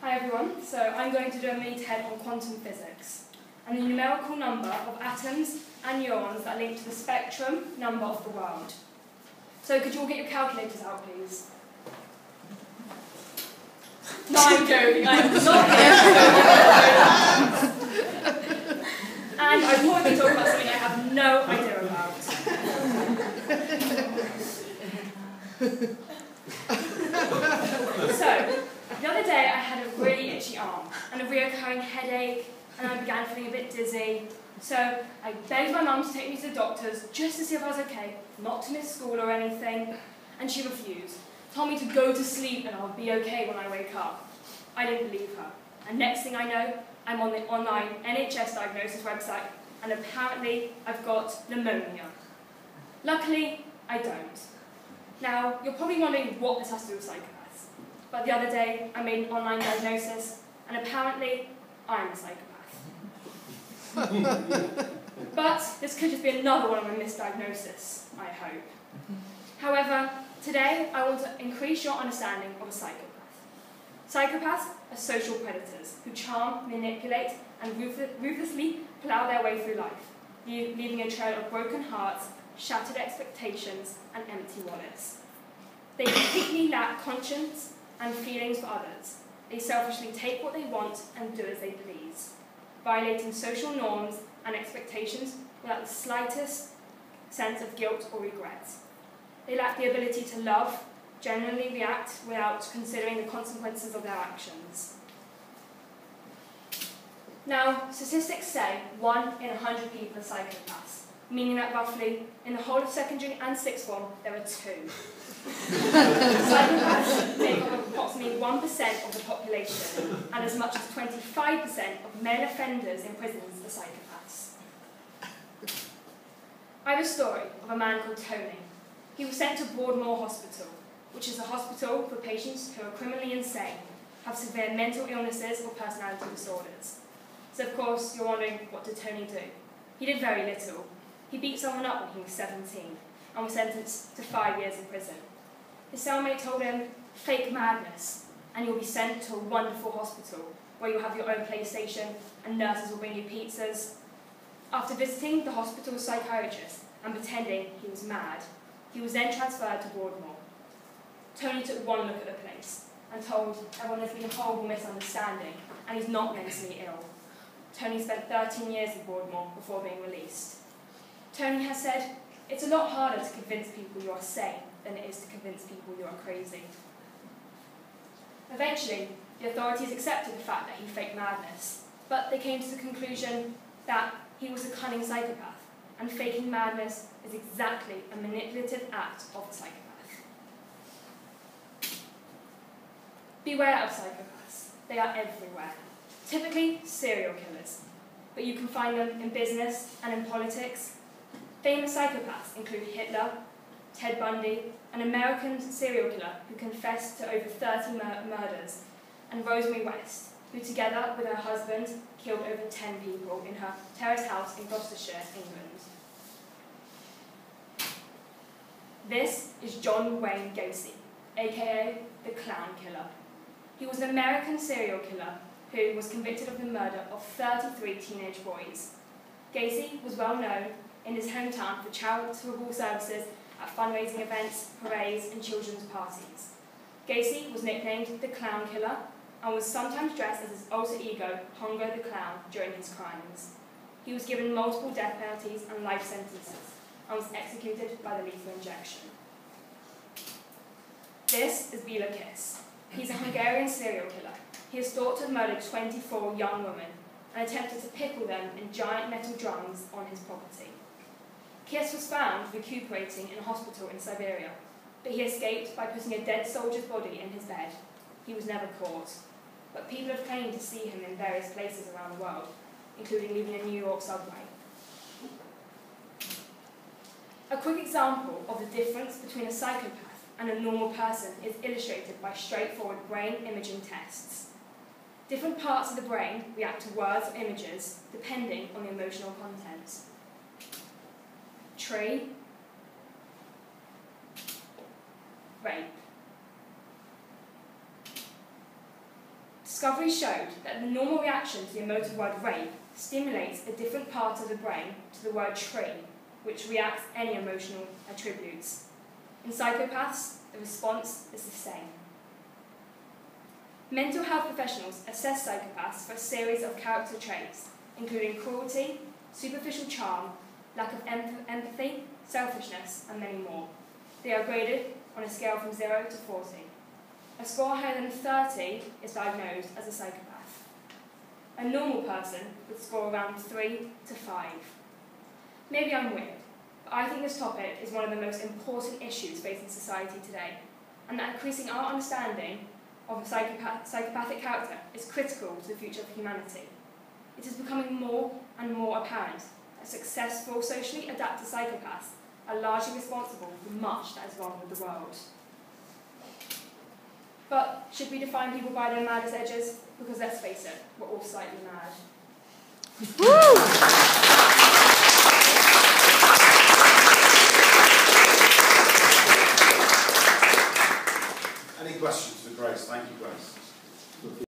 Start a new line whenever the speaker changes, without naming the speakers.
Hi everyone, so I'm going to do a mini-TED on quantum physics and the numerical number of atoms and neurons that are linked to the spectrum number of the world. So could you all get your calculators out, please? No, I'm joking, I'm not And I'm probably talking about something I have no idea about. So, the other day I had a really itchy arm and a reoccurring headache, and I began feeling a bit dizzy. So I begged my mum to take me to the doctors just to see if I was okay, not to miss school or anything, and she refused. Told me to go to sleep and I'll be okay when I wake up. I didn't believe her, and next thing I know, I'm on the online NHS diagnosis website, and apparently I've got pneumonia. Luckily, I don't. Now, you're probably wondering what this has to do with psychopaths, but the other day I made an online diagnosis, and apparently I'm a psychopath. But this could just be another one of my misdiagnoses, I hope. However, today I want to increase your understanding of a psychopath. Psychopaths are social predators who charm, manipulate, and ruthlessly plough their way through life, leaving a trail of broken hearts, shattered expectations, and empty wallets. They completely lack conscience and feelings for others. They selfishly take what they want and do as they please, violating social norms and expectations without the slightest sense of guilt or regret. They lack the ability to love, genuinely react without considering the consequences of their actions. Now, statistics say 1 in 100 people are psychopaths, meaning that roughly in the whole of secondary and sixth form, there are 2. Psychopaths make up approximately 1% of the population, and as much as 25% of male offenders in prisons are psychopaths. I have a story of a man called Tony. He was sent to Broadmoor Hospital, which is a hospital for patients who are criminally insane, have severe mental illnesses or personality disorders. So of course, you're wondering, what did Tony do? He did very little. He beat someone up when he was 17 and was sentenced to 5 years in prison. His cellmate told him, "Fake madness, and you'll be sent to a wonderful hospital where you'll have your own PlayStation and nurses will bring you pizzas." After visiting the hospital psychiatrist and pretending he was mad, he was then transferred to Broadmoor. Tony took one look at the place and told everyone there's been a horrible misunderstanding and he's not mentally ill. Tony spent 13 years in Broadmoor before being released. Tony has said, "It's a lot harder to convince people you are sane than it is to convince people you are crazy." Eventually, the authorities accepted the fact that he faked madness, but they came to the conclusion that he was a cunning psychopath, and faking madness is exactly a manipulative act of a psychopath. Beware of psychopaths. They are everywhere. Typically serial killers, but you can find them in business and in politics. Famous psychopaths include Hitler, Ted Bundy, an American serial killer who confessed to over 30 murders, and Rosemary West, who together with her husband killed over 10 people in her terrace house in Gloucestershire, England. This is John Wayne Gacy, aka the Clown Killer. He was an American serial killer who was convicted of the murder of 33 teenage boys. Gacy was well known in his hometown for charitable services at fundraising events, parades, and children's parties. Gacy was nicknamed the Clown Killer and was sometimes dressed as his alter ego, Hongo the Clown, during his crimes. He was given multiple death penalties and life sentences and was executed by the lethal injection. This is Bela Kiss. He's a Hungarian serial killer. He is thought to have murdered 24 young women and attempted to pickle them in giant metal drums on his property. Kiss was found recuperating in a hospital in Siberia, but he escaped by putting a dead soldier's body in his bed. He was never caught, but people have claimed to see him in various places around the world, including leaving a New York subway. A quick example of the difference between a psychopath and a normal person is illustrated by straightforward brain imaging tests. Different parts of the brain react to words or images depending on the emotional content. Tree, rape. Discovery showed that the normal reaction to the emotive word rape stimulates a different part of the brain to the word tree, which reacts any emotional attributes. In Psychopaths, the response is the same. Mental health professionals assess psychopaths for a series of character traits, including cruelty, superficial charm, lack of empathy, selfishness, and many more. They are graded on a scale from 0 to 40. A score higher than 30 is diagnosed as a psychopath. A normal person would score around 3 to 5. Maybe I'm weird, but I think this topic is one of the most important issues facing society today, and that increasing our understanding of a psychopathic character is critical to the future of humanity. It is becoming more and more apparent that successful, socially adapted psychopaths are largely responsible for much that is wrong with the world. But should we define people by their maddest edges? Because let's face it, we're all slightly mad.
Woo! Any questions for Grace? Thank you, Grace.